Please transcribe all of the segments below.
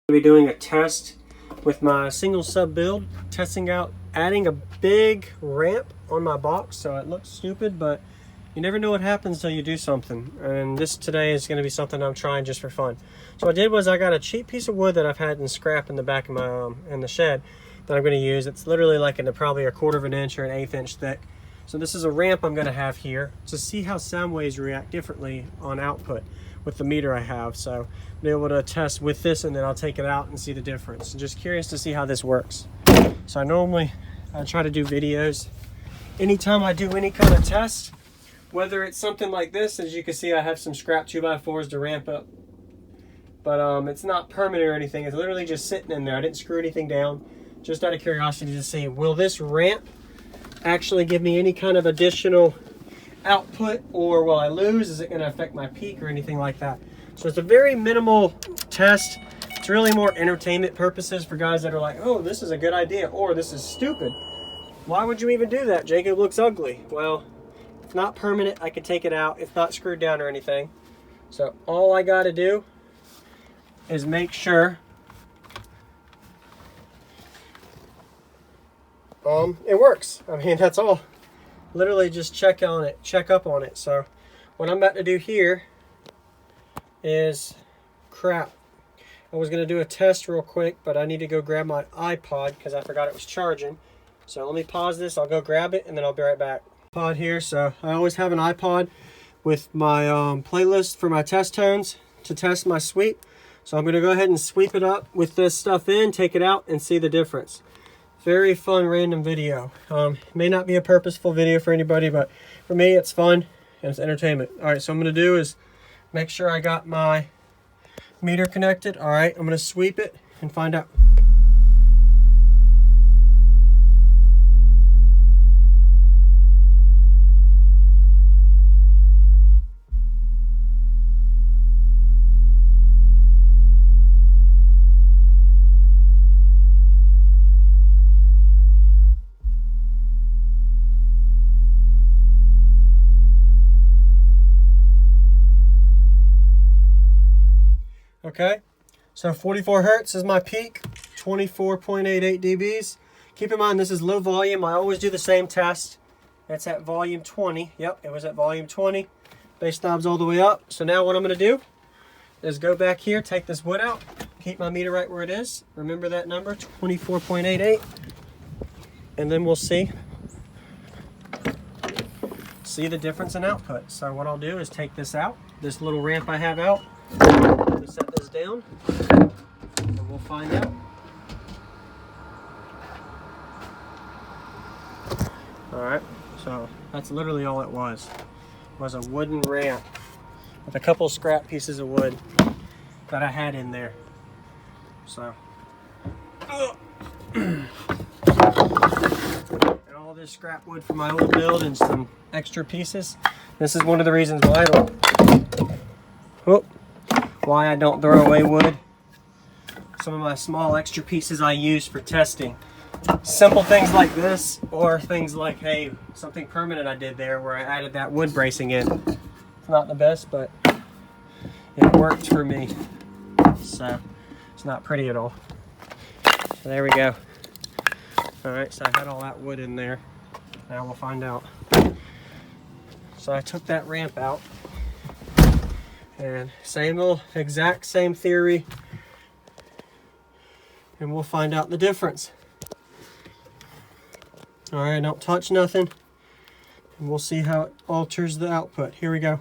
Be doing a test with my single sub build, testing out adding a big ramp on my box. So it looks stupid, but you never know what happens until you do something. And this today is going to be something I'm trying just for fun. So what I did was I got a cheap piece of wood that I've had in scrap in the back of my in the shed that I'm going to use. It's literally like probably a 1/4 of an inch or an 1/8 inch thick. So this is a ramp I'm going to have here to see how sound waves react differently on output with the meter I have. So I'll be able to test with this, and then I'll take it out and see the difference. I'm just curious to see how this works. So I try to do videos anytime I do any kind of test, whether it's something like this. As you can see, I have some scrap 2x4s to ramp up, but it's not permanent or anything. It's literally just sitting in there. I didn't screw anything down, just out of curiosity to see, will this ramp actually give me any kind of additional output, or will I lose? Is it going to affect my peak or anything like that? So it's a very minimal test. It's really more entertainment purposes for guys that are like, oh, this is a good idea, or this is stupid. Why would you even do that, Jake? It looks ugly. Well, it's not permanent. I can take it out. It's not screwed down or anything. So all I got to do is make sure it works. I mean, that's all. Literally just check up on it. So what I'm about to do here is crap. I was going to do a test real quick, but I need to go grab my iPod because I forgot it was charging. So let me pause this. I'll go grab it and then I'll be right back. Pod here. So I always have an iPod with my playlist for my test tones to test my sweep. So I'm going to go ahead and sweep it up with this stuff in, take it out, and see the difference. Very fun random video. It may not be a purposeful video for anybody, but for me it's fun and it's entertainment. All right, so what I'm going to do is make sure I got my meter connected. All right, I'm going to sweep it and find out. Okay, so 44 hertz is my peak, 24.88 dBs. Keep in mind, this is low volume. I always do the same test. It's at volume 20. Yep, it was at volume 20. Bass knob's all the way up. So now what I'm going to do is go back here, take this wood out, keep my meter right where it is. Remember that number, 24.88. And then we'll see the difference in output. So what I'll do is take this out, this little ramp I have out. Let me set this down and we'll find out. Alright, so that's literally all it was a wooden ramp with a couple scrap pieces of wood that I had in there. So and all this scrap wood from my old build and some extra pieces. This is one of the reasons why I don't throw away wood. Some of my small extra pieces I use for testing. Simple things like this, or things like, hey, something permanent I did there where I added that wood bracing in. It's not the best, but it worked for me. So it's not pretty at all. So there we go. Alright, so I had all that wood in there. Now we'll find out. So I took that ramp out. And exact same theory, and we'll find out the difference. All right, don't touch nothing, and we'll see how it alters the output. Here we go.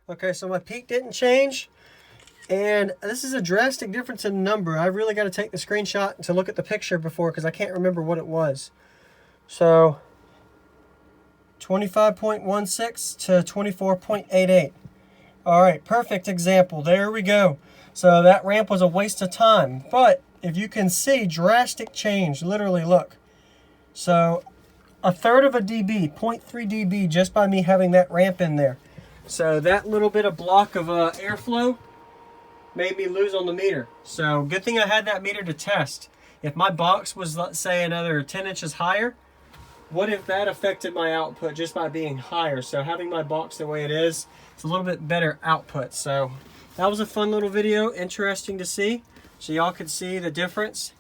Okay, so my peak didn't change, and this is a drastic difference in number. I really got to take the screenshot to look at the picture before, because I can't remember what it was. So 25.16 to 24.88. All right, perfect example. There we go. So that ramp was a waste of time, but if you can see, drastic change, literally look. So a third of a dB, 0.3 dB, just by me having that ramp in there. So that little bit of block of airflow made me lose on the meter. So good thing I had that meter to test. If my box was, let's say, another 10 inches higher, what if that affected my output just by being higher? So having my box the way it is, it's a little bit better output. So that was a fun little video, interesting to see. So y'all could see the difference,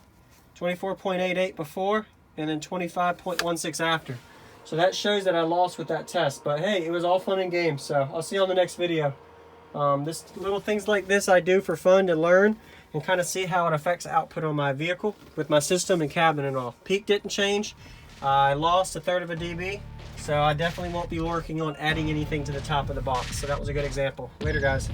24.88 before and then 25.16 after. So that shows that I lost with that test. But hey, it was all fun and games. So I'll see you on the next video. This little things like this I do for fun to learn and kind of see how it affects output on my vehicle with my system and cabin and all. Peak didn't change. I lost a third of a dB, so I definitely won't be working on adding anything to the top of the box. So that was a good example. Later, guys.